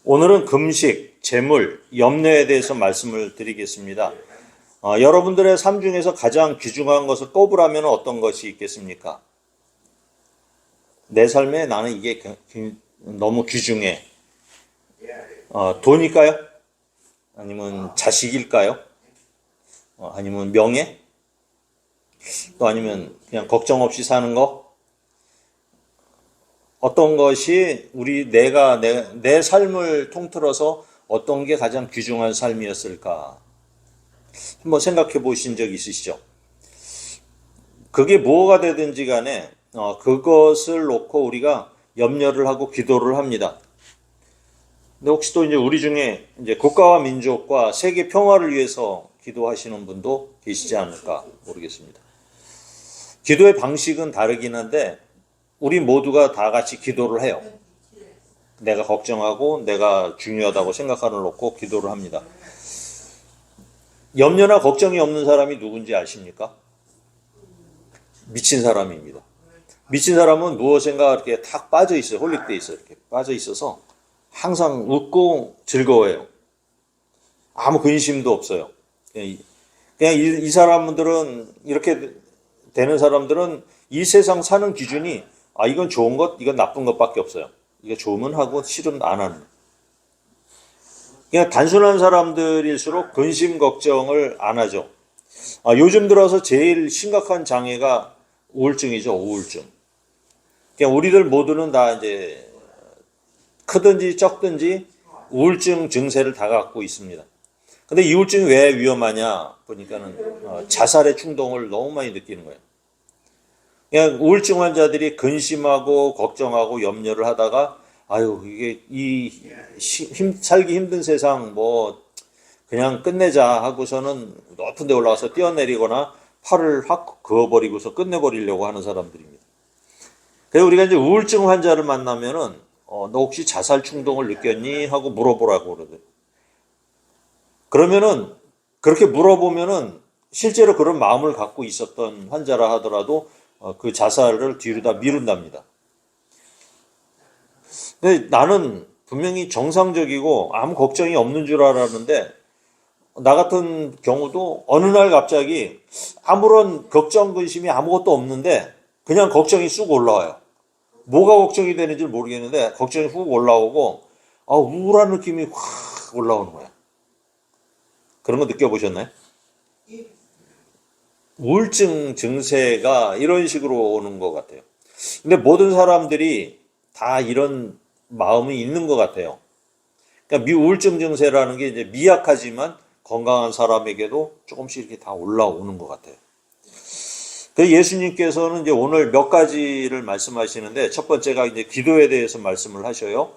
오늘은 금식, 재물, 염려에 대해서 말씀을 드리겠습니다. 여러분들의 삶 중에서 가장 귀중한 것을 꼽으라면 어떤 것이 있겠습니까? 내 삶에 나는 이게 너무 귀중해. 돈일까요? 아니면 자식일까요? 아니면 명예? 또 아니면 그냥 걱정 없이 사는 거? 어떤 것이 내 삶을 통틀어서 어떤 게 가장 귀중한 삶이었을까? 한번 생각해 보신 적 있으시죠? 그게 뭐가 되든지 간에 그것을 놓고 우리가 염려를 하고 기도를 합니다. 근데 혹시 또 이제 우리 중에 이제 국가와 민족과 세계 평화를 위해서 기도하시는 분도 계시지 않을까 모르겠습니다. 기도의 방식은 다르긴 한데 우리 모두가 다 같이 기도를 해요. 내가 걱정하고 내가 중요하다고 생각하는 걸 놓고 기도를 합니다. 염려나 걱정이 없는 사람이 누군지 아십니까? 미친 사람입니다. 미친 사람은 무엇인가 이렇게 탁 빠져 있어요. 홀릭돼 있어요. 이렇게 빠져 있어서 항상 웃고 즐거워해요. 아무 근심도 없어요. 그냥 이 사람들은 이렇게 되는 사람들은 이 세상 사는 기준이 이건 좋은 것, 이건 나쁜 것밖에 없어요. 이게 좋으면 하고 싫으면 안 하는. 그냥 단순한 사람들일수록 근심 걱정을 안 하죠. 요즘 들어서 제일 심각한 장애가 우울증이죠. 우울증. 그냥 우리들 모두는 다 이제 크든지 적든지 우울증 증세를 다 갖고 있습니다. 근데 이 우울증이 왜 위험하냐 보니까는 자살의 충동을 너무 많이 느끼는 거예요. 그냥 우울증 환자들이 근심하고 걱정하고 염려를 하다가 이게 살기 힘든 세상 그냥 끝내자 하고서는 높은 데 올라가서 뛰어내리거나 팔을 확 그어버리고서 끝내버리려고 하는 사람들입니다. 그래서 우리가 이제 우울증 환자를 만나면은 너 혹시 자살 충동을 느꼈니? 하고 물어보라고 그러거든요. 그러면은 그렇게 물어보면은 실제로 그런 마음을 갖고 있었던 환자라 하더라도 그 자살을 뒤로 다 미룬답니다. 근데 나는 분명히 정상적이고 아무 걱정이 없는 줄 알았는데 나 같은 경우도 어느 날 갑자기 아무런 걱정 근심이 아무것도 없는데 그냥 걱정이 쑥 올라와요. 뭐가 걱정이 되는지 모르겠는데 걱정이 훅 올라오고 우울한 느낌이 확 올라오는 거야. 그런 거 느껴보셨나요? 우울증 증세가 이런 식으로 오는 것 같아요. 근데 모든 사람들이 다 이런 마음이 있는 것 같아요. 그러니까 우울증 증세라는 게 이제 미약하지만 건강한 사람에게도 조금씩 이렇게 다 올라오는 것 같아요. 그 예수님께서는 이제 오늘 몇 가지를 말씀하시는데 첫 번째가 이제 기도에 대해서 말씀을 하셔요.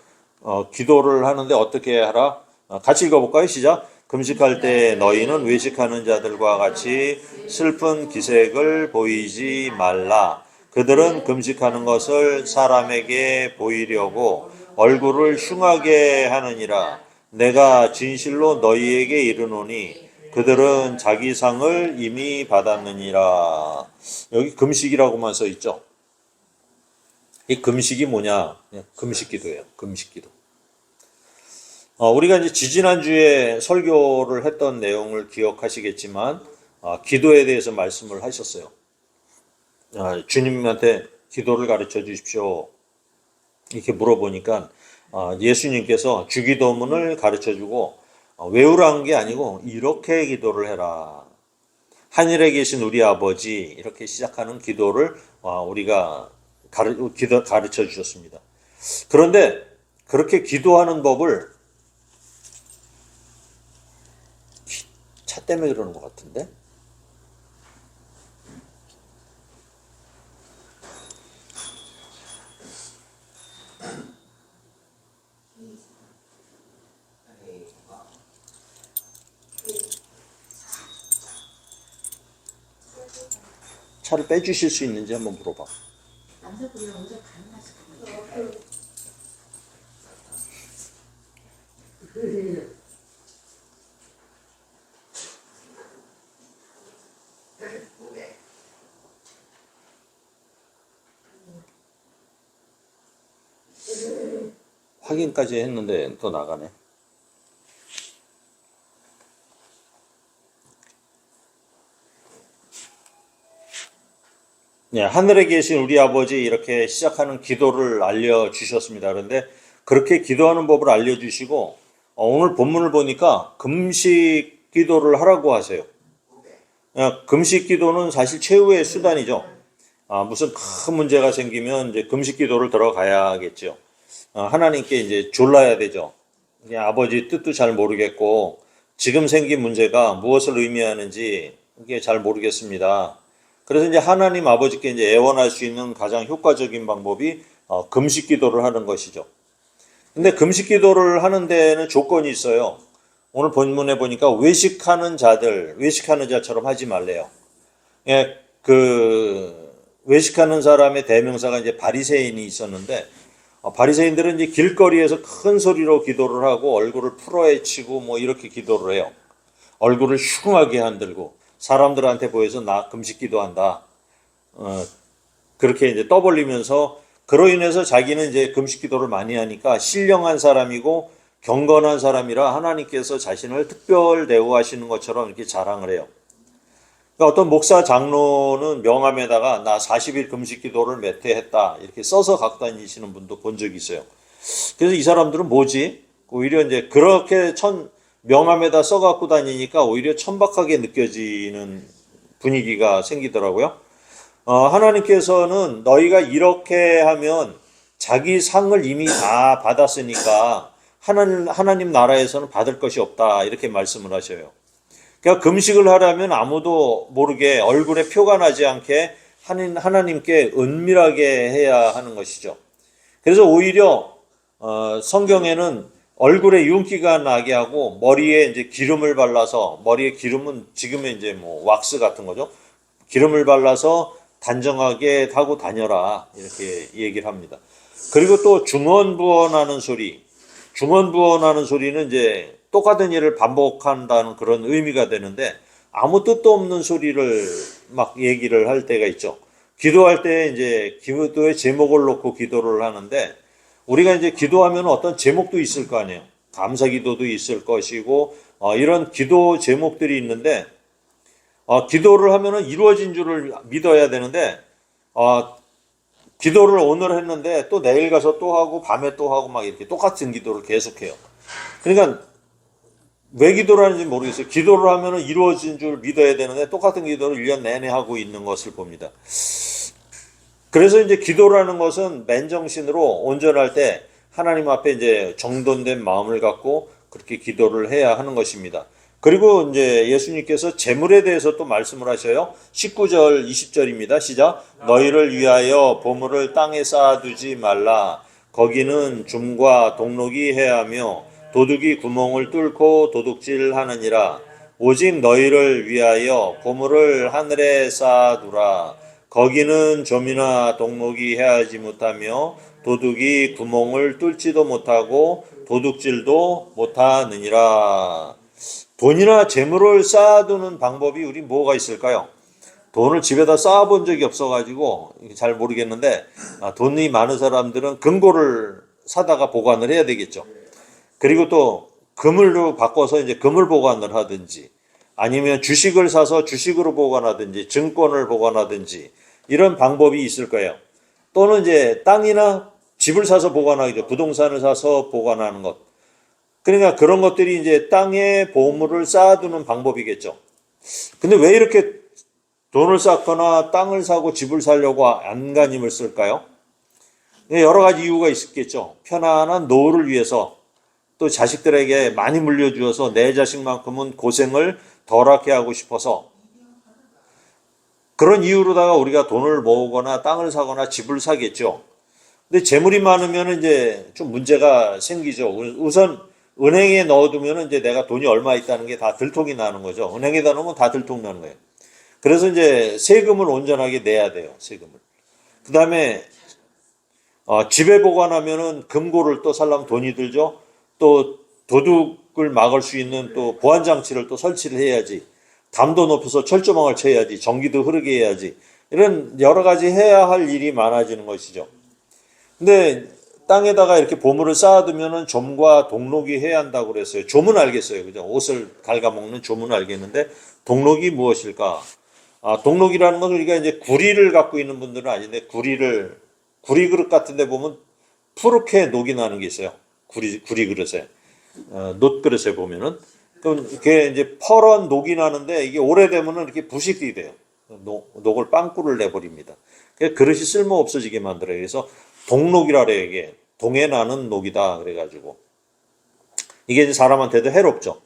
기도를 하는데 어떻게 하라? 같이 읽어볼까요? 시작. 금식할 때 너희는 외식하는 자들과 같이 슬픈 기색을 보이지 말라. 그들은 금식하는 것을 사람에게 보이려고 얼굴을 흉하게 하느니라. 내가 진실로 너희에게 이르노니 그들은 자기 상을 이미 받았느니라. 여기 금식이라고만 써 있죠. 이 금식이 뭐냐? 금식기도예요. 금식기도. 우리가 이제 지지난주에 설교를 했던 내용을 기억하시겠지만, 기도에 대해서 말씀을 하셨어요. 주님한테 기도를 가르쳐 주십시오. 이렇게 물어보니까, 예수님께서 주기도문을 가르쳐 주고, 외우라는 게 아니고, 이렇게 기도를 해라. 하늘에 계신 우리 아버지, 이렇게 시작하는 기도를 우리가 가르쳐 주셨습니다. 그런데 그렇게 기도하는 법을 차 때문에 그러는 것 같은데? 차를 빼주실 수 있는지 한번 물어봐. 확인까지 했는데 또 나가네. 네, 하늘에 계신 우리 아버지 이렇게 시작하는 기도를 알려주셨습니다. 그런데 그렇게 기도하는 법을 알려주시고 오늘 본문을 보니까 금식 기도를 하라고 하세요. 금식 기도는 사실 최후의 수단이죠. 무슨 큰 문제가 생기면 이제 금식 기도를 들어가야겠죠. 하나님께 이제 졸라야 되죠. 그냥 아버지 뜻도 잘 모르겠고 지금 생긴 문제가 무엇을 의미하는지 이게 잘 모르겠습니다. 그래서 이제 하나님 아버지께 이제 애원할 수 있는 가장 효과적인 방법이 금식 기도를 하는 것이죠. 근데 금식 기도를 하는 데는 조건이 있어요. 오늘 본문에 보니까 외식하는 자처럼 하지 말래요. 예, 외식하는 사람의 대명사가 이제 바리새인이 있었는데, 바리새인들은 이제 길거리에서 큰 소리로 기도를 하고 얼굴을 풀어헤치고 뭐 이렇게 기도를 해요. 얼굴을 흉하게 흔들고 사람들한테 보여서 나 금식 기도한다. 그렇게 이제 떠벌리면서 그로 인해서 자기는 이제 금식 기도를 많이 하니까 신령한 사람이고 경건한 사람이라 하나님께서 자신을 특별 대우하시는 것처럼 이렇게 자랑을 해요. 그러니까 어떤 목사 장로는 명함에다가 나 40일 금식 기도를 몇 회 했다 이렇게 써서 갖고 다니시는 분도 본 적이 있어요. 그래서 이 사람들은 뭐지? 오히려 이제 그렇게 명함에다 써 갖고 다니니까 오히려 천박하게 느껴지는 분위기가 생기더라고요. 하나님께서는 너희가 이렇게 하면 자기 상을 이미 다 받았으니까 하나님 나라에서는 받을 것이 없다 이렇게 말씀을 하셔요. 그러니까 금식을 하려면 아무도 모르게 얼굴에 표가 나지 않게 하나님께 은밀하게 해야 하는 것이죠. 그래서 오히려 성경에는 얼굴에 윤기가 나게 하고 머리에 이제 기름을 발라서, 머리에 기름은 지금의 이제 뭐 왁스 같은 거죠. 기름을 발라서 단정하게 하고 다녀라 이렇게 얘기를 합니다. 그리고 또 중언부언하는 소리는 이제 똑같은 일을 반복한다는 그런 의미가 되는데 아무 뜻도 없는 소리를 막 얘기를 할 때가 있죠. 기도할 때 이제 기도의 제목을 놓고 기도를 하는데 우리가 이제 기도하면 어떤 제목도 있을 거 아니에요. 감사 기도도 있을 것이고 이런 기도 제목들이 있는데 기도를 하면은 이루어진 줄을 믿어야 되는데 기도를 오늘 했는데 또 내일 가서 또 하고 밤에 또 하고 막 이렇게 똑같은 기도를 계속해요. 그러니까 왜 기도를 하는지 모르겠어요. 기도를 하면은 이루어진 줄 믿어야 되는데 똑같은 기도를 1년 내내 하고 있는 것을 봅니다. 그래서 이제 기도라는 것은 맨정신으로 온전할 때 하나님 앞에 이제 정돈된 마음을 갖고 그렇게 기도를 해야 하는 것입니다. 그리고 이제 예수님께서 재물에 대해서 또 말씀을 하셔요. 19절, 20절입니다. 시작. 너희를 위하여 보물을 땅에 쌓아두지 말라. 거기는 줌과 동록이 해하며 도둑이 구멍을 뚫고 도둑질하느니라. 오직 너희를 위하여 보물을 하늘에 쌓아두라. 거기는 점이나 동록이 해하지 못하며 도둑이 구멍을 뚫지도 못하고 도둑질도 못하느니라. 돈이나 재물을 쌓아두는 방법이 우리 뭐가 있을까요? 돈을 집에다 쌓아본 적이 없어가지고 잘 모르겠는데 돈이 많은 사람들은 금고를 사다가 보관을 해야 되겠죠. 그리고 또 금을로 바꿔서 이제 금을 보관을 하든지 아니면 주식을 사서 주식으로 보관하든지 증권을 보관하든지 이런 방법이 있을 거예요. 또는 이제 땅이나 집을 사서 보관하기죠. 부동산을 사서 보관하는 것. 그러니까 그런 것들이 이제 땅에 보물을 쌓아두는 방법이겠죠. 근데 왜 이렇게 돈을 쌓거나 땅을 사고 집을 사려고 안간힘을 쓸까요? 여러 가지 이유가 있겠죠. 편안한 노후를 위해서 또 자식들에게 많이 물려주어서 내 자식만큼은 고생을 덜하게 하고 싶어서 그런 이유로다가 우리가 돈을 모으거나 땅을 사거나 집을 사겠죠. 근데 재물이 많으면 이제 좀 문제가 생기죠. 우선 은행에 넣어두면 이제 내가 돈이 얼마 있다는 게 다 들통이 나는 거죠. 은행에다 넣으면 다 들통 나는 거예요. 그래서 이제 세금을 온전하게 내야 돼요. 세금을. 그 다음에 집에 보관하면은 금고를 또 살려면 돈이 들죠. 또 도둑을 막을 수 있는 또 보안 장치를 또 설치를 해야지. 담도 높여서 철조망을 쳐야지. 전기도 흐르게 해야지. 이런 여러 가지 해야 할 일이 많아지는 것이죠. 근데 땅에다가 이렇게 보물을 쌓아두면은 좀과 동록이 해야 한다고 그랬어요. 좀은 알겠어요. 그죠? 옷을 갉아먹는 좀은 알겠는데, 동록이 무엇일까? 동록이라는 건 우리가 이제 구리를 갖고 있는 분들은 아닌데, 구리 그릇 같은 데 보면 푸르게 녹이 나는 게 있어요. 구리 그릇에. 놋 그릇에 보면은. 그럼 이게 이제 퍼런 녹이 나는데, 이게 오래되면은 이렇게 부식이 돼요. 녹을 빵꾸를 내버립니다. 그릇이 쓸모 없어지게 만들어요. 그래서 동록이라 그래요. 이게 동에 나는 녹이다 그래가지고 이게 이제 사람한테도 해롭죠.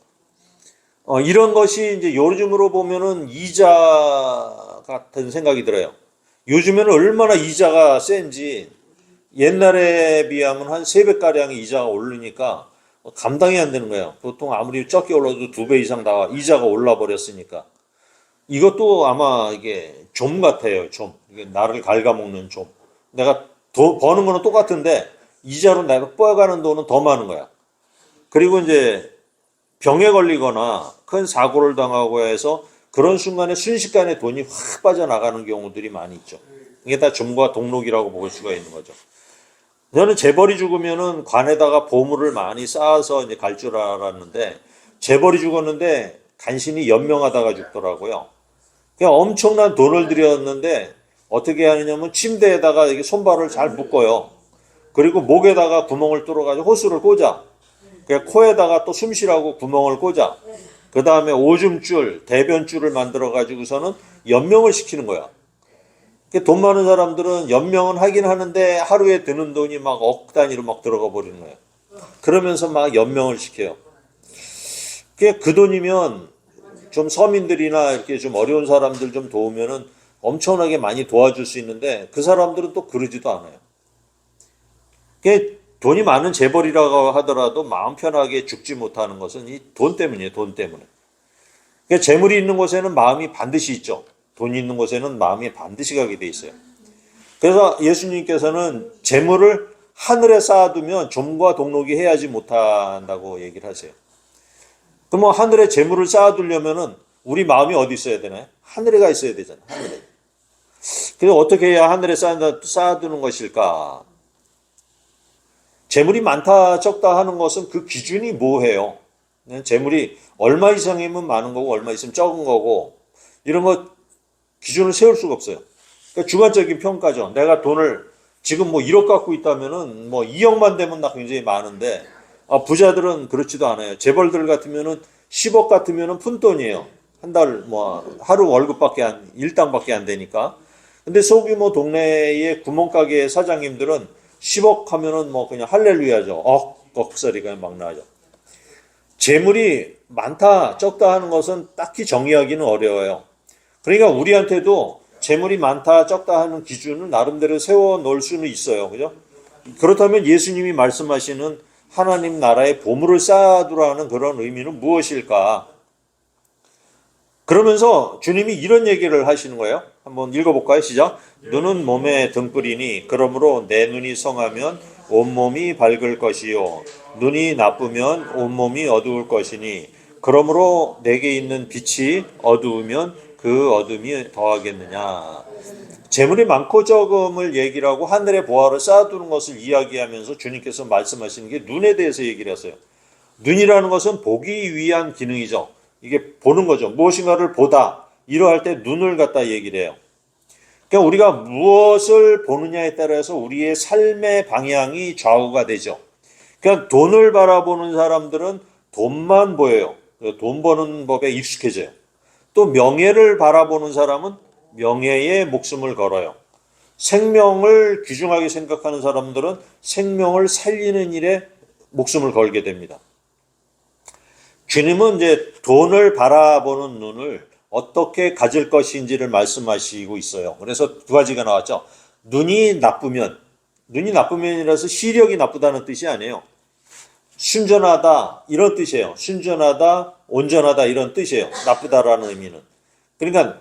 이런 것이 이제 요즘으로 보면은 이자 같은 생각이 들어요. 요즘에는 얼마나 이자가 센지 옛날에 비하면 한 3배 가량의 이자가 오르니까 감당이 안 되는 거예요. 보통 아무리 적게 올라도 2배 이상 다 이자가 올라 버렸으니까. 이것도 아마 이게 좀 같아요. 좀. 이게 나를 갉아먹는 좀. 내가 버는 거는 똑같은데 이자로 내가 뽀아가는 돈은 더 많은 거야. 그리고 이제 병에 걸리거나 큰 사고를 당하고 해서 그런 순간에 순식간에 돈이 확 빠져나가는 경우들이 많이 있죠. 이게 다 좀과 동록이라고 볼 수가 있는 거죠. 저는 재벌이 죽으면은 관에다가 보물을 많이 쌓아서 이제 갈 줄 알았는데 재벌이 죽었는데 간신히 연명하다가 죽더라고요. 그냥 엄청난 돈을 들였는데 어떻게 하느냐면 침대에다가 이게 손발을 잘 묶어요. 그리고 목에다가 구멍을 뚫어가지고 호스를 꽂아. 그 코에다가 또 숨쉬라고 구멍을 꽂아. 그 다음에 오줌줄, 대변줄을 만들어가지고서는 연명을 시키는 거야. 돈 많은 사람들은 연명은 하긴 하는데 하루에 드는 돈이 막 억 단위로 막 들어가 버리는 거예요. 그러면서 막 연명을 시켜요. 그 돈이면 좀 서민들이나 이렇게 좀 어려운 사람들 좀 도우면은 엄청나게 많이 도와줄 수 있는데 그 사람들은 또 그러지도 않아요. 돈이 많은 재벌이라고 하더라도 마음 편하게 죽지 못하는 것은 이 돈 때문이에요. 돈 때문에. 재물이 있는 곳에는 마음이 반드시 있죠. 돈이 있는 곳에는 마음이 반드시 가게 돼 있어요. 그래서 예수님께서는 재물을 하늘에 쌓아두면 좀과 동록이 해야지 못한다고 얘기를 하세요. 그럼 뭐 하늘에 재물을 쌓아두려면은 우리 마음이 어디 있어야 되나요? 하늘에 가 있어야 되잖아요. 하늘에. 그래서 어떻게 해야 하늘에 쌓아두는 것일까? 재물이 많다 적다 하는 것은 그 기준이 뭐예요? 재물이 얼마 이상이면 많은 거고 얼마 있으면 적은 거고 이런 거 기준을 세울 수가 없어요. 그러니까 주관적인 평가죠. 내가 돈을 지금 뭐 1억 갖고 있다면은 뭐 2억만 되면 나 굉장히 많은데 부자들은 그렇지도 않아요. 재벌들 같으면은 10억 같으면은 푼돈이에요. 한 달 뭐 하루 월급밖에 일당밖에 안 되니까. 근데 소규모 동네의 구멍가게 사장님들은 10억 하면은 뭐 그냥 할렐루야죠. 억소리가 막 나죠. 재물이 많다 적다 하는 것은 딱히 정의하기는 어려워요. 그러니까 우리한테도 재물이 많다 적다 하는 기준을 나름대로 세워 놓을 수는 있어요. 그죠? 그렇다면 예수님이 말씀하시는 하나님 나라에 보물을 쌓아두라는 그런 의미는 무엇일까? 그러면서 주님이 이런 얘기를 하시는 거예요. 한번 읽어볼까요? 시작. 눈은 몸의 등불이니 그러므로 내 눈이 성하면 온몸이 밝을 것이요 눈이 나쁘면 온몸이 어두울 것이니 그러므로 내게 있는 빛이 어두우면 그 어둠이 더하겠느냐. 재물이 많고 적음을 얘기를 하고 하늘의 보화를 쌓아두는 것을 이야기하면서 주님께서 말씀하시는 게 눈에 대해서 얘기를 했어요. 눈이라는 것은 보기 위한 기능이죠. 이게 보는 거죠. 무엇인가를 보다. 이러할 때 눈을 갖다 얘기를 해요. 그러니까 우리가 무엇을 보느냐에 따라서 우리의 삶의 방향이 좌우가 되죠. 그러니까 돈을 바라보는 사람들은 돈만 보여요. 돈 버는 법에 익숙해져요. 또 명예를 바라보는 사람은 명예에 목숨을 걸어요. 생명을 귀중하게 생각하는 사람들은 생명을 살리는 일에 목숨을 걸게 됩니다. 주님은 이제 돈을 바라보는 눈을 어떻게 가질 것인지를 말씀하시고 있어요. 그래서 두 가지가 나왔죠. 눈이 나쁘면이라서 시력이 나쁘다는 뜻이 아니에요. 순전하다 이런 뜻이에요. 순전하다, 온전하다 이런 뜻이에요. 나쁘다라는 의미는. 그러니까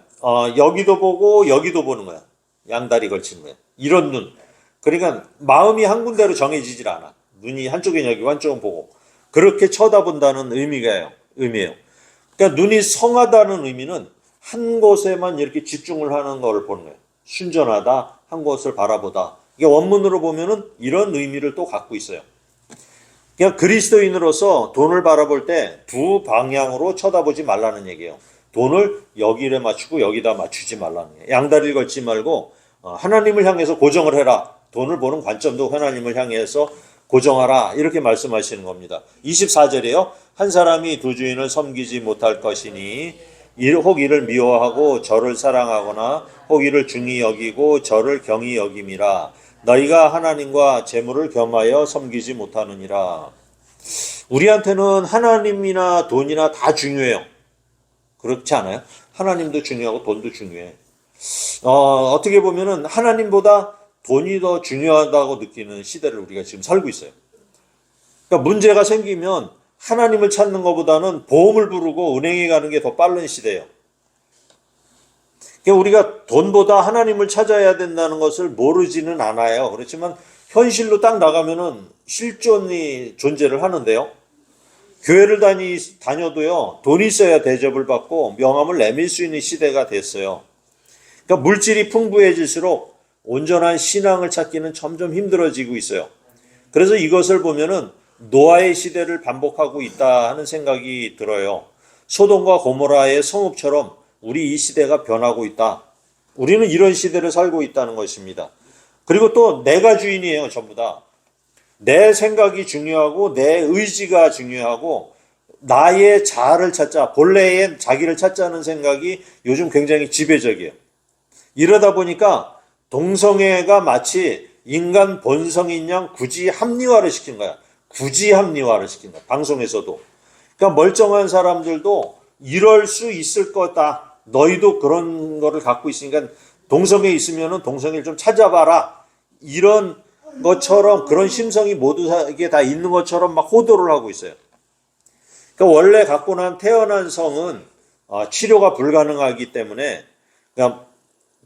여기도 보고 여기도 보는 거야. 양다리 걸치는 거야. 이런 눈. 그러니까 마음이 한 군데로 정해지질 않아. 눈이 한쪽은 여기고 한쪽은 보고. 그렇게 쳐다본다는 의미예요. 그러니까 눈이 성하다는 의미는 한 곳에만 이렇게 집중을 하는 걸 보는 거예요. 순전하다, 한 곳을 바라보다. 이게 원문으로 보면은 이런 의미를 또 갖고 있어요. 그냥 그리스도인으로서 돈을 바라볼 때 두 방향으로 쳐다보지 말라는 얘기예요. 돈을 여기에 맞추고 여기다 맞추지 말라는 거예요. 양다리를 걸지 말고 하나님을 향해서 고정을 해라. 돈을 보는 관점도 하나님을 향해서 고정하라. 이렇게 말씀하시는 겁니다. 24절에요. 한 사람이 두 주인을 섬기지 못할 것이니 혹 이를 미워하고 저를 사랑하거나 혹 이를 중히 여기고 저를 경히 여김이라. 너희가 하나님과 재물을 겸하여 섬기지 못하느니라. 우리한테는 하나님이나 돈이나 다 중요해요. 그렇지 않아요? 하나님도 중요하고 돈도 중요해. 어떻게 보면은 하나님보다 돈이 더 중요하다고 느끼는 시대를 우리가 지금 살고 있어요. 그러니까 문제가 생기면 하나님을 찾는 것보다는 보험을 부르고 은행에 가는 게 더 빠른 시대예요. 그러니까 우리가 돈보다 하나님을 찾아야 된다는 것을 모르지는 않아요. 그렇지만 현실로 딱 나가면은 실존이 존재를 하는데요. 교회를 다녀도요, 돈이 있어야 대접을 받고 명함을 내밀 수 있는 시대가 됐어요. 그러니까 물질이 풍부해질수록 온전한 신앙을 찾기는 점점 힘들어지고 있어요. 그래서 이것을 보면은 노아의 시대를 반복하고 있다 하는 생각이 들어요. 소돔과 고모라의 성읍처럼 우리 이 시대가 변하고 있다. 우리는 이런 시대를 살고 있다는 것입니다. 그리고 또 내가 주인이에요, 전부 다. 내 생각이 중요하고 내 의지가 중요하고 나의 자아를 찾자, 본래의 자기를 찾자는 생각이 요즘 굉장히 지배적이에요. 이러다 보니까 동성애가 마치 인간 본성인 양 굳이 합리화를 시킨 거야. 굳이 합리화를 시킨 거야. 방송에서도. 그러니까 멀쩡한 사람들도 이럴 수 있을 거다. 너희도 그런 거를 갖고 있으니까 동성애 있으면은 동성애를 좀 찾아봐라. 이런 것처럼 그런 심성이 모두에게 다 있는 것처럼 막 호도를 하고 있어요. 그러니까 원래 갖고 태어난 성은 치료가 불가능하기 때문에 그러니까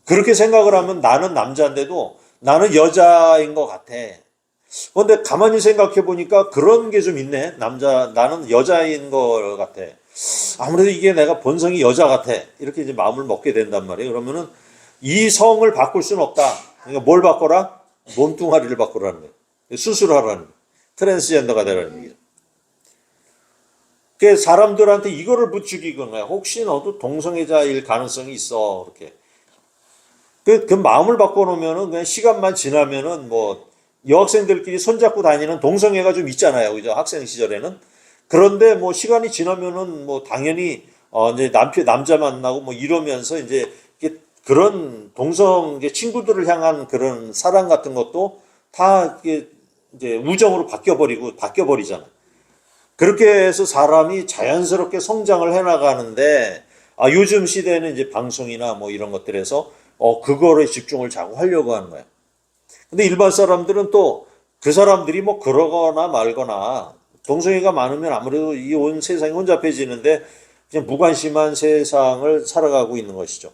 그렇게 생각을 하면 나는 남자인데도 나는 여자인 것 같아. 그런데 가만히 생각해 보니까 그런 게 좀 있네. 나는 여자인 것 같아. 아무래도 이게 내가 본성이 여자 같아. 이렇게 이제 마음을 먹게 된단 말이에요. 그러면은 이 성을 바꿀 수는 없다. 그러니까 뭘 바꿔라? 몸뚱아리를 바꾸라는 거예요. 수술하라는 거예요. 트랜스젠더가 되라는 거예요. 그 사람들한테 이거를 부추기거나 혹시 너도 동성애자일 가능성이 있어. 이렇게. 그 마음을 바꿔놓으면은 그냥 시간만 지나면은 뭐 여학생들끼리 손잡고 다니는 동성애가 좀 있잖아요. 그죠? 학생 시절에는. 그런데 뭐 시간이 지나면은 뭐 당연히 이제 남자 만나고 뭐 이러면서 이제 그런 이제 친구들을 향한 그런 사랑 같은 것도 다 이제 우정으로 바뀌어버리잖아. 그렇게 해서 사람이 자연스럽게 성장을 해나가는데, 요즘 시대는 이제 방송이나 뭐 이런 것들에서, 그거에 집중을 자꾸 하려고 하는 거야. 근데 일반 사람들은 또 그 사람들이 뭐 그러거나 말거나, 동성애가 많으면 아무래도 이 온 세상이 혼잡해지는데, 그냥 무관심한 세상을 살아가고 있는 것이죠.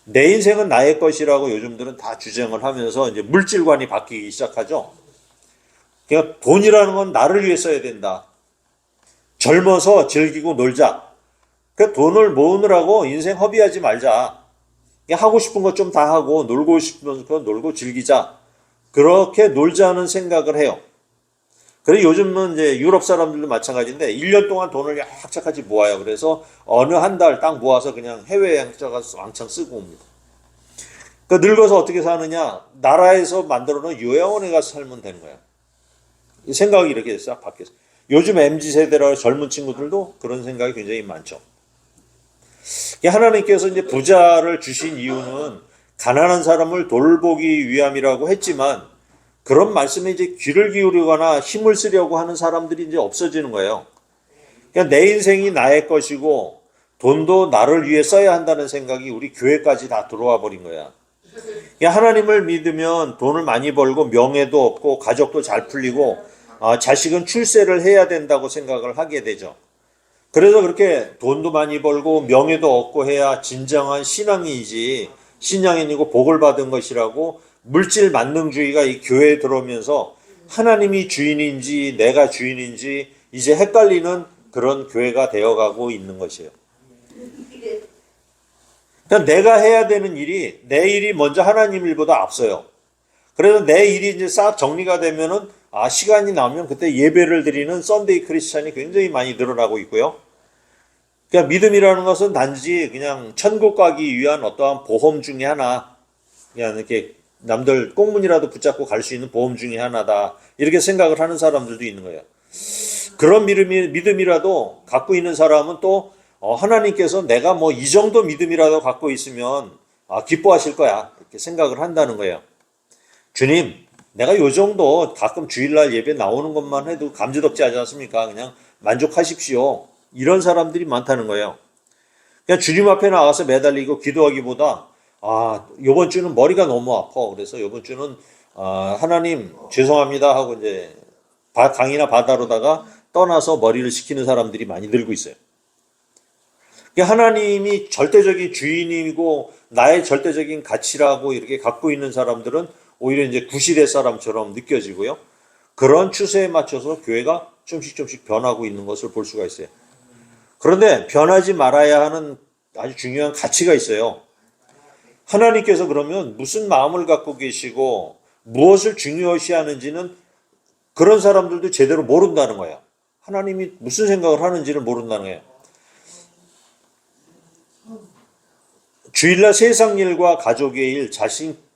내 인생은 나의 것이라고 요즘들은 다 주장을 하면서 이제 물질관이 바뀌기 시작하죠. 그러니까 돈이라는 건 나를 위해 써야 된다. 젊어서 즐기고 놀자. 그러니까 돈을 모으느라고 인생 허비하지 말자. 그냥 하고 싶은 것 좀 다 하고 놀고 싶은 거 놀고 즐기자. 그렇게 놀자는 생각을 해요. 그래 요즘은 이제 유럽 사람들도 마찬가지인데 1년 동안 돈을 약착하지 모아요. 그래서 어느 한 달 딱 모아서 그냥 해외여행 가서 왕창 쓰고 옵니다. 그러니까 늙어서 어떻게 사느냐? 나라에서 만들어 놓은 요양원에 가서 살면 되는 거야. 생각이 이렇게 싹 바뀌었어요. 요즘 MZ세대라 젊은 친구들도 그런 생각이 굉장히 많죠. 하나님께서 이제 부자를 주신 이유는 가난한 사람을 돌보기 위함이라고 했지만 그런 말씀에 이제 귀를 기울이거나 힘을 쓰려고 하는 사람들이 이제 없어지는 거예요. 그러니까 내 인생이 나의 것이고 돈도 나를 위해 써야 한다는 생각이 우리 교회까지 다 들어와 버린 거야. 그러니까 하나님을 믿으면 돈을 많이 벌고 명예도 없고 가족도 잘 풀리고 자식은 출세를 해야 된다고 생각을 하게 되죠. 그래서 그렇게 돈도 많이 벌고 명예도 얻고 해야 진정한 신앙이지 신앙이 아니고 복을 받은 것이라고 물질 만능주의가 이 교회에 들어오면서 하나님이 주인인지 내가 주인인지 이제 헷갈리는 그런 교회가 되어가고 있는 것이에요. 그러니까 내가 해야 되는 일이 내 일이 먼저 하나님 일보다 앞서요. 그래서 내 일이 이제 싹 정리가 되면은 시간이 나면 그때 예배를 드리는 썬데이 크리스찬이 굉장히 많이 늘어나고 있고요. 그러니까 믿음이라는 것은 단지 그냥 천국 가기 위한 어떠한 보험 중에 하나, 그냥 이렇게 남들 꽁문이라도 붙잡고 갈 수 있는 보험 중에 하나다. 이렇게 생각을 하는 사람들도 있는 거예요. 그런 믿음이라도 갖고 있는 사람은 또 하나님께서 내가 뭐 이 정도 믿음이라도 갖고 있으면 기뻐하실 거야. 이렇게 생각을 한다는 거예요. 주님, 내가 요 정도 가끔 주일날 예배 나오는 것만 해도 감지덕지 하지 않습니까? 그냥 만족하십시오. 이런 사람들이 많다는 거예요. 그냥 주님 앞에 나가서 매달리고 기도하기보다 요번 주는 머리가 너무 아파. 그래서 요번 주는 하나님 죄송합니다 하고 이제 강이나 바다로다가 떠나서 머리를 식히는 사람들이 많이 늘고 있어요. 하나님이 절대적인 주인이고 나의 절대적인 가치라고 이렇게 갖고 있는 사람들은 오히려 이제 구시대 사람처럼 느껴지고요. 그런 추세에 맞춰서 교회가 좀씩 변하고 있는 것을 볼 수가 있어요. 그런데 변하지 말아야 하는 아주 중요한 가치가 있어요. 하나님께서 그러면 무슨 마음을 갖고 계시고 무엇을 중요시 하는지는 그런 사람들도 제대로 모른다는 거예요. 하나님이 무슨 생각을 하는지를 모른다는 거예요. 주일날 세상 일과 가족의 일,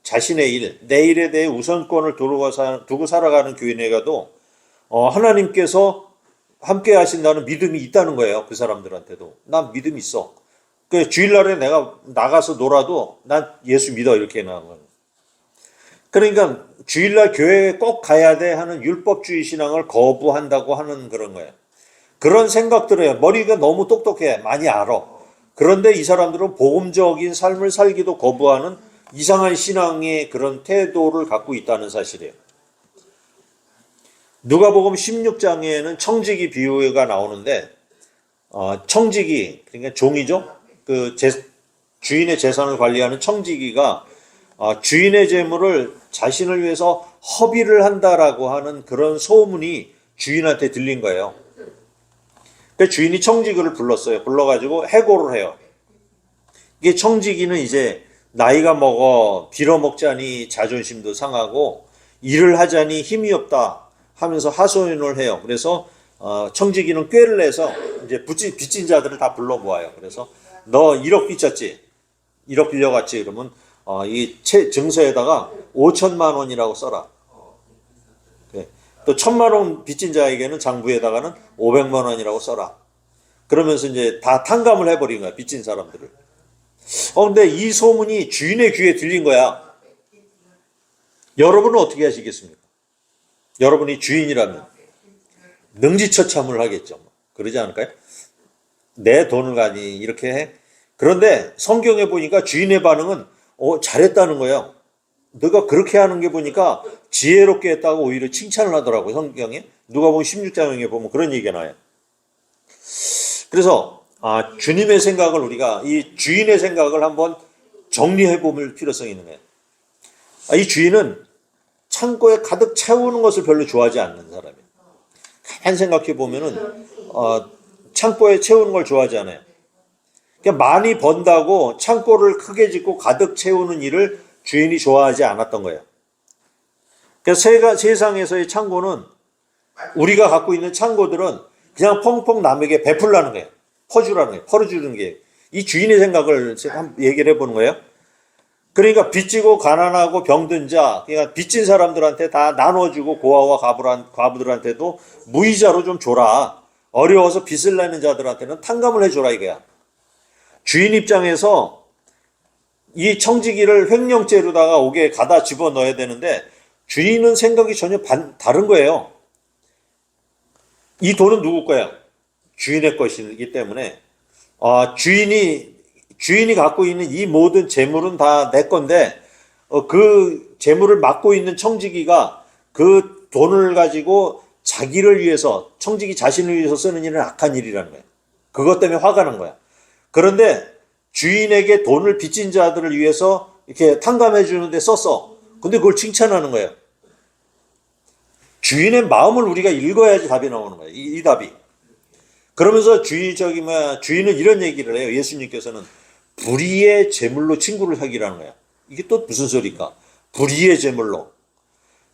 자신의 일, 내 일에 대해 우선권을 두고 살아가는 교인에 가도 하나님께서 함께 하신다는 믿음이 있다는 거예요. 그 사람들한테도. 난 믿음이 있어. 주일날에 내가 나가서 놀아도 난 예수 믿어. 이렇게 나간 거예요. 그러니까 주일날 교회에 꼭 가야 돼 하는 율법주의 신앙을 거부한다고 하는 그런 거예요. 그런 생각들을 해요. 머리가 너무 똑똑해. 많이 알아. 그런데 이 사람들은 복음적인 삶을 살기도 거부하는 이상한 신앙의 그런 태도를 갖고 있다는 사실이에요. 누가복음 16장에는 청지기 비유가 나오는데 청지기, 그러니까 종이죠. 주인의 재산을 관리하는 청지기가 주인의 재물을 자신을 위해서 허비를 한다라고 하는 그런 소문이 주인한테 들린 거예요. 그러니까 주인이 청지기를 불렀어요. 불러가지고 해고를 해요. 이게 청지기는 이제 나이가 먹어 빌어먹자니 자존심도 상하고 일을 하자니 힘이 없다 하면서 하소연을 해요. 그래서 청지기는 꾀를 내서 이제 빚진 자들을 다 불러 모아요. 그래서 너 1억 빚졌지? 1억 빌려갔지? 그러면 이 증서에다가 5천만 원이라고 써라. 또 1,000만 원 빚진 자에게는 장부에다가는 500만 원이라고 써라. 그러면서 이제 다 탕감을 해버린 거야. 빚진 사람들을. 근데 이 소문이 주인의 귀에 들린 거야. 여러분은 어떻게 하시겠습니까? 여러분이 주인이라면 능지처참을 하겠죠. 그러지 않을까요? 내 돈을 가니 이렇게 해. 그런데 성경에 보니까 주인의 반응은 잘했다는 거예요. 너가 그렇게 하는 게 보니까 지혜롭게 했다고 오히려 칭찬을 하더라고요. 성경에. 누가복음 16장에 보면 그런 얘기가 나와요. 그래서 주님의 생각을 우리가 이 주인의 생각을 한번 정리해 볼 필요성이 있는 거예요. 이 주인은 창고에 가득 채우는 것을 별로 좋아하지 않는 사람이에요. 가만히 생각해 보면은 창고에 채우는 걸 좋아하지 않아요. 그러니까 많이 번다고 창고를 크게 짓고 가득 채우는 일을 주인이 좋아하지 않았던 거예요. 그러니까 세상에서의 창고는 우리가 갖고 있는 창고들은 그냥 펑펑 남에게 베풀라는 거예요. 퍼주라는 거예요. 퍼주는 게. 이 주인의 생각을 얘기를 해보는 거예요. 그러니까 빚지고 가난하고 병든 자, 그러니까 빚진 사람들한테 다 나눠주고 고아와 과부들한테도 무이자로 좀 줘라. 어려워서 빚을 내는 자들한테는 탕감을 해줘라 이거야. 주인 입장에서 이 청지기를 횡령죄로다가 옥에 가다 집어넣어야 되는데 주인은 생각이 전혀 다른 거예요. 이 돈은 누구 거야? 주인의 것이기 때문에 주인이 갖고 있는 이 모든 재물은 다 내 건데 그 재물을 맡고 있는 청지기가 그 돈을 가지고 자기를 위해서 청지기 자신을 위해서 쓰는 일은 악한 일이라는 거예요. 그것 때문에 화가 난 거야. 그런데 주인에게 돈을 빚진 자들을 위해서 이렇게 탕감해 주는데 썼어. 근데 그걸 칭찬하는 거예요. 주인의 마음을 우리가 읽어야지 답이 나오는 거예요. 이 답이. 그러면서 주인은 이런 얘기를 해요. 예수님께서는 불의의 제물로 친구를 사귀라는 거야. 이게 또 무슨 소리일까? 불의의 제물로.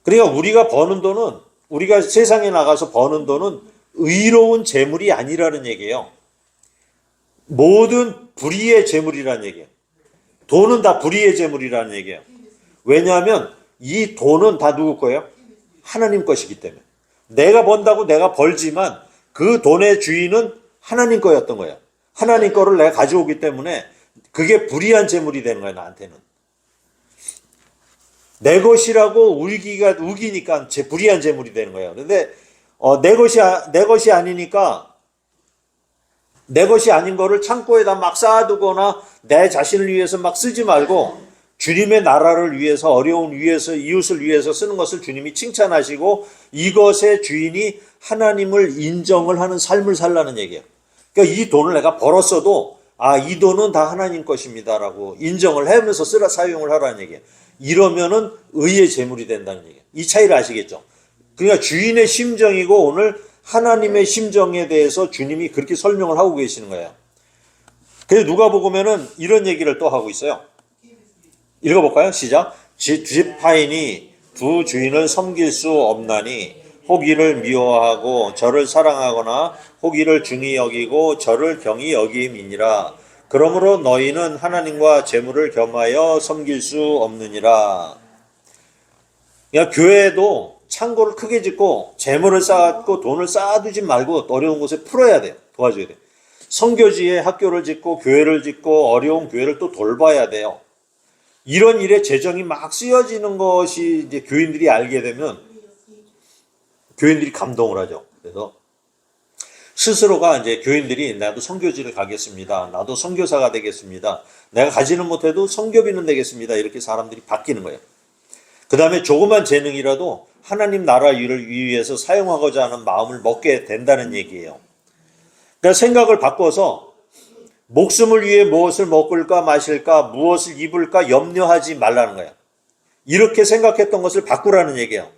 그러니까 우리가 버는 돈은, 우리가 세상에 나가서 버는 돈은 의로운 재물이 아니라는 얘기예요. 모든 불의의 재물이라는 얘기예요. 돈은 다 불의의 재물이라는 얘기예요. 왜냐하면 이 돈은 다 누구 거예요? 하나님 것이기 때문에. 내가 번다고 내가 벌지만 그 돈의 주인은 하나님 거였던 거예요. 하나님 거를 내가 가져오기 때문에 그게 불의한 재물이 되는 거예요, 나한테는. 내 것이라고 우기니까 불의한 재물이 되는 거예요. 그런데 내 것이 아니니까, 내 것이 아닌 거를 창고에다 막 쌓아두거나 내 자신을 위해서 막 쓰지 말고 주님의 나라를 위해서, 어려운 위해서, 이웃을 위해서 쓰는 것을 주님이 칭찬하시고 이것의 주인이 하나님을 인정을 하는 삶을 살라는 얘기예요. 그러니까 이 돈을 내가 벌었어도 이 돈은 다 하나님 것입니다라고 인정을 하면서 사용을 하라는 얘기예요. 이러면은 의의 재물이 된다는 얘기예요. 이 차이를 아시겠죠? 그러니까 주인의 심정이고 오늘 하나님의 심정에 대해서 주님이 그렇게 설명을 하고 계시는 거예요. 그래서 누가복음에는 이런 얘기를 또 하고 있어요. 읽어볼까요? 시작. 집하인이 두 주인을 섬길 수 없나니 혹 이를 미워하고 저를 사랑하거나 혹 이를 중히 여기고 저를 경히 여김이니라. 그러므로 너희는 하나님과 재물을 겸하여 섬길 수 없느니라. 그러니까 교회도 창고를 크게 짓고 재물을 쌓고 돈을 쌓아두지 말고 어려운 곳에 풀어야 돼요. 도와줘야 돼요. 선교지에 학교를 짓고 교회를 짓고 어려운 교회를 또 돌봐야 돼요. 이런 일에 재정이 막 쓰여지는 것이 이제 교인들이 알게 되면 교인들이 감동을 하죠. 그래서 스스로가 이제 교인들이 나도 선교지를 가겠습니다. 나도 선교사가 되겠습니다. 내가 가지는 못해도 선교비는 되겠습니다. 이렇게 사람들이 바뀌는 거예요. 그 다음에 조그만 재능이라도 하나님 나라 일을 위해서 사용하고자 하는 마음을 먹게 된다는 얘기예요. 그러니까 생각을 바꿔서 목숨을 위해 무엇을 먹을까 마실까 무엇을 입을까 염려하지 말라는 거예요. 이렇게 생각했던 것을 바꾸라는 얘기예요.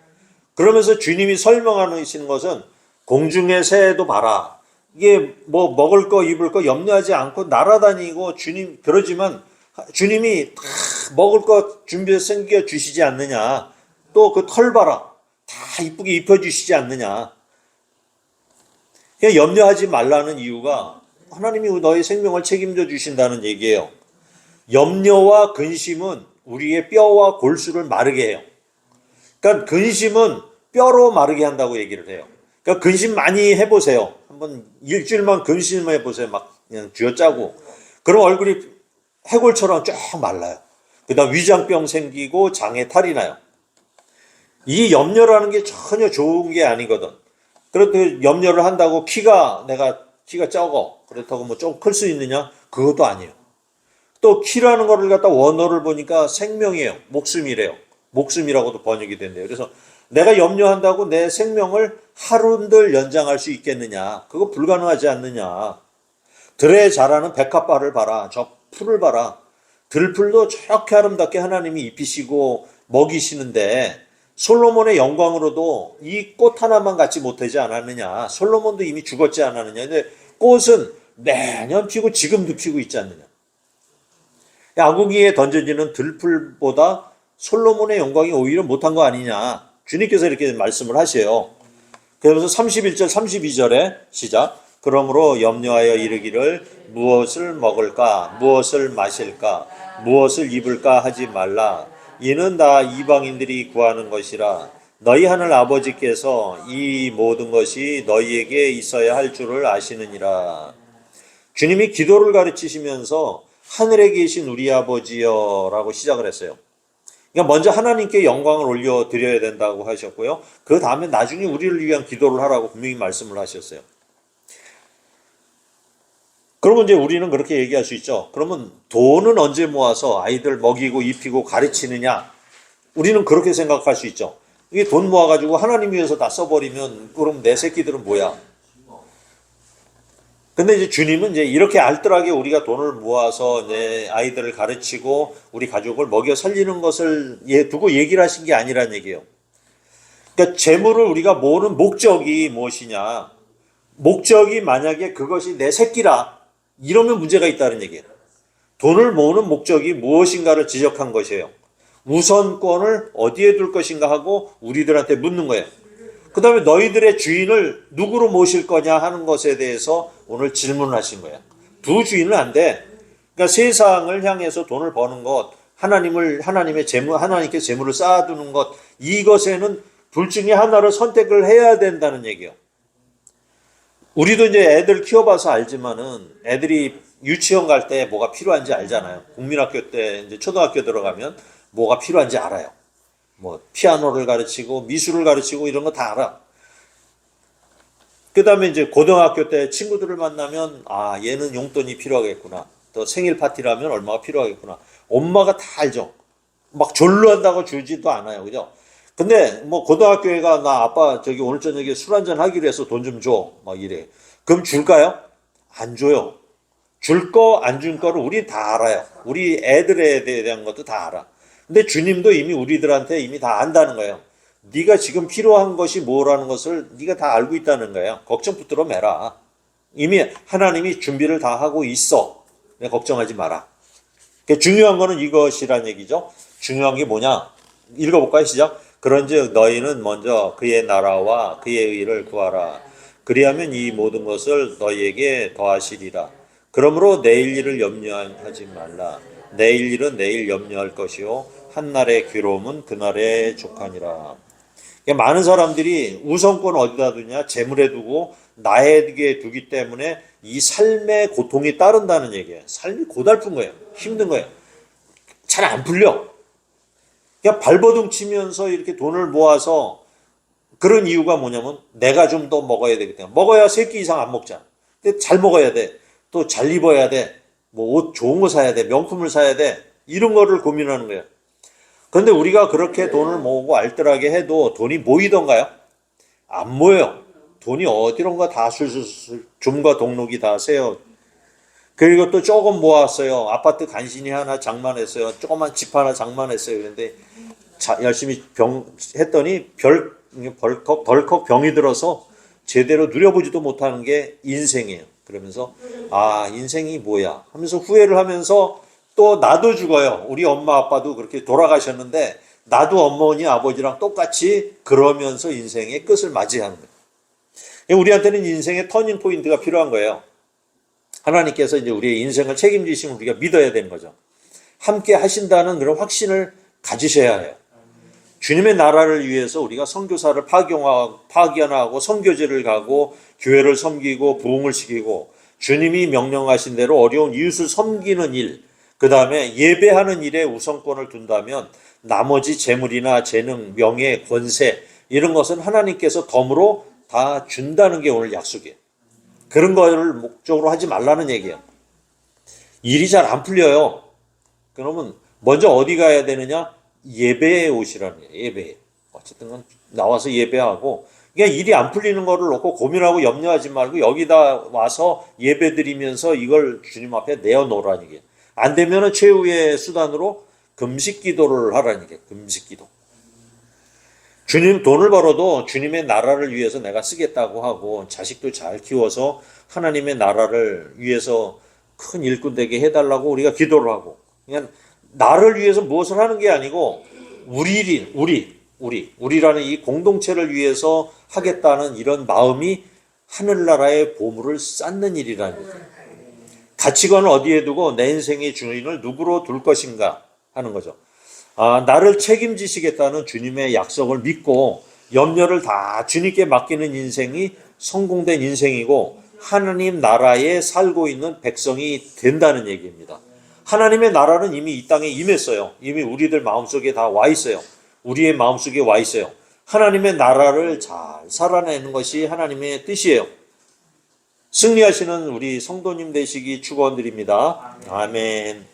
그러면서 주님이 설명하시는 것은 공중의 새도 봐라. 이게 뭐 먹을 거 입을 거 염려하지 않고 날아다니고 그러지만 주님이 다 먹을 거 준비해서 생겨 주시지 않느냐. 또 그 털 봐라. 다 이쁘게 입혀주시지 않느냐. 그냥 염려하지 말라는 이유가 하나님이 너의 생명을 책임져 주신다는 얘기예요. 염려와 근심은 우리의 뼈와 골수를 마르게 해요. 그러니까 근심은 뼈로 마르게 한다고 얘기를 해요. 그러니까 근심 많이 해보세요. 한번 일주일만 근심해보세요. 막 그냥 쥐어짜고. 그럼 얼굴이 해골처럼 쫙 말라요. 그 다음 위장병 생기고 장에 탈이 나요. 이 염려라는 게 전혀 좋은 게 아니거든. 그렇다고 염려를 한다고 내가 키가 적어. 그렇다고 뭐 좀 클 수 있느냐? 그것도 아니에요. 또 키라는 거를 갖다 원어를 보니까 생명이에요. 목숨이래요. 목숨이라고도 번역이 된대요. 그래서 내가 염려한다고 내 생명을 하루들 연장할 수 있겠느냐? 그거 불가능하지 않느냐? 들에 자라는 백합화를 봐라. 저 풀을 봐라. 들풀도 저렇게 아름답게 하나님이 입히시고 먹이시는데 솔로몬의 영광으로도 이 꽃 하나만 갖지 못하지 않았느냐. 솔로몬도 이미 죽었지 않았느냐. 근데 꽃은 매년 피고 지금도 피고 있지 않느냐. 야구기에 던져지는 들풀보다 솔로몬의 영광이 오히려 못한 거 아니냐. 주님께서 이렇게 말씀을 하세요. 그래서 31절 32절에 시작. 그러므로 염려하여 이르기를 무엇을 먹을까 무엇을 마실까 무엇을 입을까 하지 말라. 이는 다 이방인들이 구하는 것이라. 너희 하늘 아버지께서 이 모든 것이 너희에게 있어야 할 줄을 아시느니라. 주님이 기도를 가르치시면서 하늘에 계신 우리 아버지여 라고 시작을 했어요. 그러니까 먼저 하나님께 영광을 올려드려야 된다고 하셨고요. 그 다음에 나중에 우리를 위한 기도를 하라고 분명히 말씀을 하셨어요. 그러면 이제 우리는 그렇게 얘기할 수 있죠. 그러면 돈은 언제 모아서 아이들 먹이고 입히고 가르치느냐? 우리는 그렇게 생각할 수 있죠. 이게 돈 모아가지고 하나님 위해서 다 써버리면 그럼 내 새끼들은 뭐야? 근데 이제 주님은 이제 이렇게 알뜰하게 우리가 돈을 모아서 내 아이들을 가르치고 우리 가족을 먹여 살리는 것을 두고 얘기를 하신 게 아니란 얘기예요. 그러니까 재물을 우리가 모으는 목적이 무엇이냐? 목적이 만약에 그것이 내 새끼라 이러면 문제가 있다는 얘기예요. 돈을 모으는 목적이 무엇인가를 지적한 것이에요. 우선권을 어디에 둘 것인가 하고 우리들한테 묻는 거예요. 그 다음에 너희들의 주인을 누구로 모실 거냐 하는 것에 대해서 오늘 질문하신 거예요. 두 주인은 안 돼. 그러니까 세상을 향해서 돈을 버는 것, 하나님께 재물을 쌓아두는 것, 이것에는 둘 중에 하나를 선택을 해야 된다는 얘기예요. 우리도 이제 애들 키워봐서 알지만은 애들이 유치원 갈 때 뭐가 필요한지 알잖아요. 국민학교 때 이제 초등학교 들어가면 뭐가 필요한지 알아요. 뭐 피아노를 가르치고 미술을 가르치고 이런 거 다 알아. 그 다음에 이제 고등학교 때 친구들을 만나면 아 얘는 용돈이 필요하겠구나. 또 생일 파티라면 얼마가 필요하겠구나. 엄마가 다 알죠. 막 졸로 한다고 주지도 않아요. 그죠? 근데 뭐 고등학교에가 나 아빠 저기 오늘 저녁에 술 한잔 하기로 해서 돈 좀 줘. 막 이래. 그럼 줄까요? 안 줘요. 줄 거 안 줄 거를 우리 다 알아요. 우리 애들에 대한 것도 다 알아. 근데 주님도 이미 우리들한테 이미 다 안다는 거예요. 네가 지금 필요한 것이 뭐라는 것을 네가 다 알고 있다는 거예요. 걱정 붙들어 매라. 이미 하나님이 준비를 다 하고 있어. 걱정하지 마라. 중요한 거는 이것이란 얘기죠. 중요한 게 뭐냐? 읽어볼까요? 시작. 그런즉 너희는 먼저 그의 나라와 그의 의를 구하라. 그리하면 이 모든 것을 너희에게 더하시리라. 그러므로 내일 일을 염려하지 말라. 내일 일은 내일 염려할 것이요 한날의 괴로움은 그날의 족하니라. 많은 사람들이 우선권 어디다 두냐? 재물에 두고 나에게 두기 때문에 이 삶의 고통이 따른다는 얘기예요. 삶이 고달픈 거예요. 힘든 거예요. 잘 안 풀려. 그냥 발버둥 치면서 이렇게 돈을 모아서 그런 이유가 뭐냐면 내가 좀 더 먹어야 되기 때문에. 먹어야 3끼 이상 안 먹자. 근데 잘 먹어야 돼. 또 잘 입어야 돼. 뭐 옷 좋은 거 사야 돼. 명품을 사야 돼. 이런 거를 고민하는 거예요. 그런데 우리가 그렇게 돈을 모으고 알뜰하게 해도 돈이 모이던가요? 안 모여요. 돈이 어디론가 다 술술 좀과 동록이 다 새요. 그리고 또 조금 모았어요. 아파트 간신히 하나 장만했어요. 조그만 집 하나 장만했어요. 그런데 열심히 했더니 벌컥 병이 들어서 제대로 누려보지도 못하는 게 인생이에요. 그러면서 아 인생이 뭐야 하면서 후회를 하면서 또 나도 죽어요. 우리 엄마 아빠도 그렇게 돌아가셨는데 나도 어머니 아버지랑 똑같이 그러면서 인생의 끝을 맞이하는 거예요. 우리한테는 인생의 터닝 포인트가 필요한 거예요. 하나님께서 이제 우리의 인생을 책임지시면 우리가 믿어야 되는 거죠. 함께 하신다는 그런 확신을 가지셔야 해요. 주님의 나라를 위해서 우리가 선교사를 파견하고 선교제를 가고 교회를 섬기고 부흥을 시키고 주님이 명령하신 대로 어려운 이웃을 섬기는 일, 그 다음에 예배하는 일에 우선권을 둔다면 나머지 재물이나 재능, 명예, 권세 이런 것은 하나님께서 덤으로 다 준다는 게 오늘 약속이에요. 그런 거를 목적으로 하지 말라는 얘기예요. 일이 잘 안 풀려요. 그러면 먼저 어디 가야 되느냐? 예배에 오시라는 거예요. 예배에. 어쨌든 나와서 예배하고 그냥 일이 안 풀리는 거를 놓고 고민하고 염려하지 말고 여기다 와서 예배 드리면서 이걸 주님 앞에 내어놓으라는 얘기예요. 안 되면은 최후의 수단으로 금식 기도를 하라는 얘기예요. 금식 기도. 주님 돈을 벌어도 주님의 나라를 위해서 내가 쓰겠다고 하고 자식도 잘 키워서 하나님의 나라를 위해서 큰 일꾼 되게 해달라고 우리가 기도를 하고 그냥 나를 위해서 무엇을 하는 게 아니고 우리라는 이 공동체를 위해서 하겠다는 이런 마음이 하늘나라의 보물을 쌓는 일이라는 거죠. 가치관을 어디에 두고 내 인생의 주인을 누구로 둘 것인가 하는 거죠. 나를 책임지시겠다는 주님의 약속을 믿고 염려를 다 주님께 맡기는 인생이 성공된 인생이고 하나님 나라에 살고 있는 백성이 된다는 얘기입니다. 하나님의 나라는 이미 이 땅에 임했어요. 이미 우리들 마음속에 다 와 있어요. 우리의 마음속에 와 있어요. 하나님의 나라를 잘 살아내는 것이 하나님의 뜻이에요. 승리하시는 우리 성도님 되시기 축원드립니다. 아멘.